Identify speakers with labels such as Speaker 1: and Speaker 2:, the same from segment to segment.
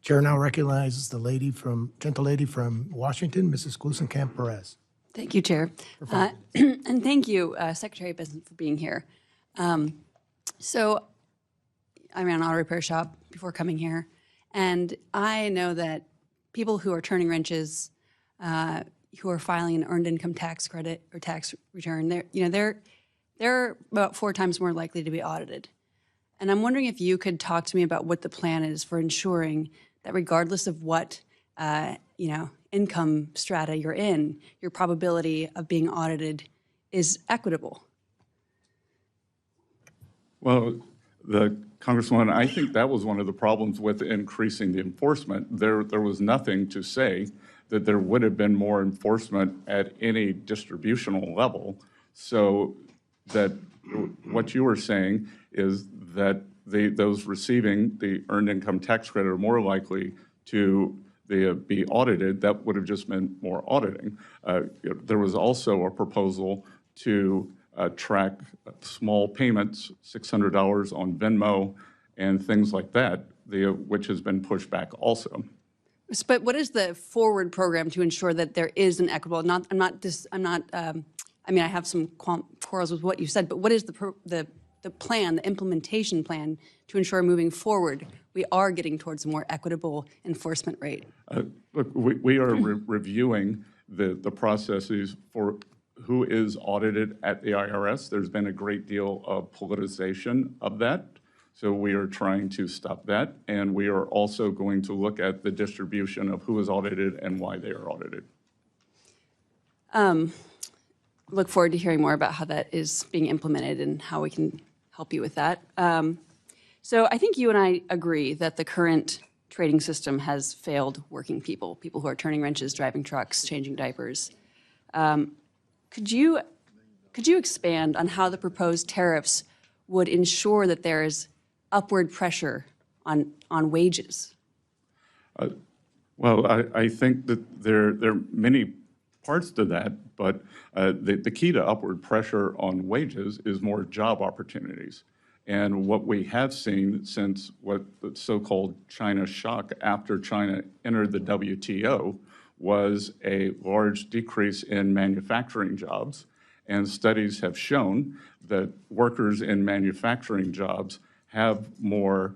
Speaker 1: Chair now recognizes the gentle lady from Washington, Mrs. Gluesenkamp Perez.
Speaker 2: Thank you, Chair. And thank you, Secretary Bessent, for being here. So I ran an auto repair shop before coming here, and I know that people who are turning wrenches, who are filing an earned income tax credit or tax return, they're about 4 times more likely to be audited. And I'm wondering if you could talk to me about what the plan is for ensuring that regardless of what income strata you're in, your probability of being audited is equitable.
Speaker 3: Well, Congresswoman, I think that was one of the problems with increasing the enforcement. There was nothing to say that there would have been more enforcement at any distributional level. So that what you were saying is that those receiving the earned income tax credit are more likely to be audited. That would have just meant more auditing. There was also a proposal to track small payments, $600 on Venmo and things like that, which has been pushed back also.
Speaker 2: But what is the forward program to ensure that there is an equitable? I have some quarrels with what you said, but what is the plan, the implementation plan to ensure moving forward we are getting towards a more equitable enforcement rate?
Speaker 3: Look, we are reviewing the processes for who is audited at the IRS. There's been a great deal of politicization of that. So we are trying to stop that. And we are also going to look at the distribution of who is audited and why they are audited.
Speaker 2: Look forward to hearing more about how that is being implemented and how we can help you with that. So I think you and I agree that the current trading system has failed working people who are turning wrenches, driving trucks, changing diapers. Could you expand on how the proposed tariffs would ensure that there is upward pressure on wages?
Speaker 3: Well, I think that there are many parts to that, but the key to upward pressure on wages is more job opportunities. And what we have seen since what the so-called China shock after China entered the WTO was a large decrease in manufacturing jobs. And studies have shown that workers in manufacturing jobs have more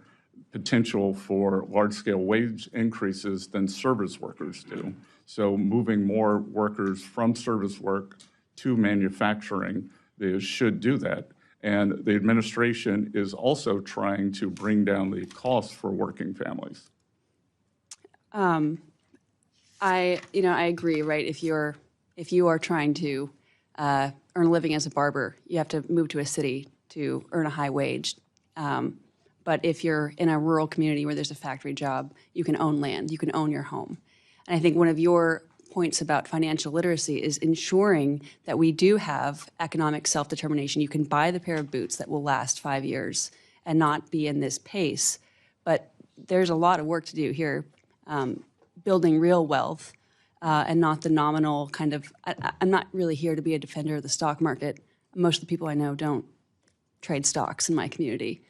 Speaker 3: potential for large-scale wage increases than service workers do. So moving more workers from service work to manufacturing, they should do that. And the administration is also trying to bring down the cost for working families.
Speaker 2: I agree, right? If you are trying to earn a living as a barber, you have to move to a city to earn a high wage. But if you're in a rural community where there's a factory job, you can own land, you can own your home. And I think one of your points about financial literacy is ensuring that we do have economic self-determination. You can buy the pair of boots that will last 5 years and not be in this pace. But there's a lot of work to do here, building real wealth and not the nominal kind of, I'm not really here to be a defender of the stock market. Most of the people I know don't trade stocks in my community.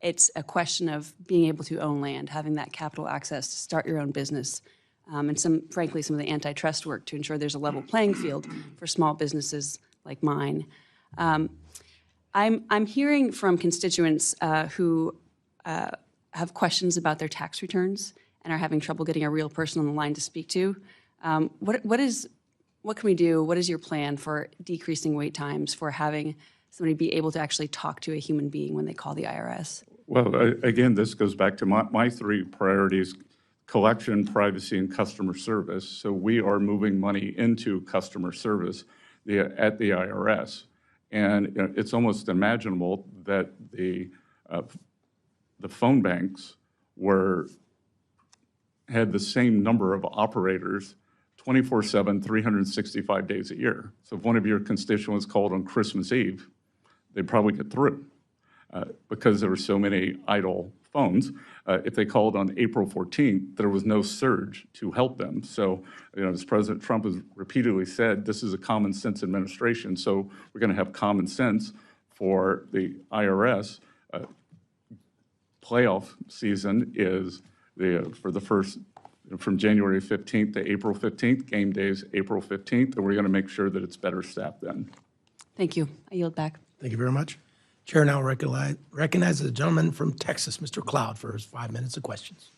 Speaker 2: It's a question of being able to own land, having that capital access to start your own business, and frankly, some of the antitrust work to ensure there's a level playing field for small businesses like mine. I'm hearing from constituents who have questions about their tax returns and are having trouble getting a real person on the line to speak to. What can we do? What is your plan for decreasing wait times, for having somebody be able to actually talk to a human being when they call the IRS?
Speaker 3: Well, again, this goes back to my 3 priorities: collection, privacy, and customer service. So we are moving money into customer service at the IRS. And it's almost imaginable that the phone banks had the same number of operators 24/7, 365 days a year. So if one of your constituents called on Christmas Eve, they'd probably get through because there were so many idle phones. If they called on April 14th, there was no surge to help them. So, as President Trump has repeatedly said, this is a common sense administration. So we're going to have common sense for the IRS playoff season is for the first, from January 15th to April 15th, game days April 15th, and we're going to make sure that it's better staffed then.
Speaker 2: Thank you. I yield back.
Speaker 1: Thank you very much. Chair now recognizes the gentleman from Texas, Mr. Cloud, for his 5 minutes of questions.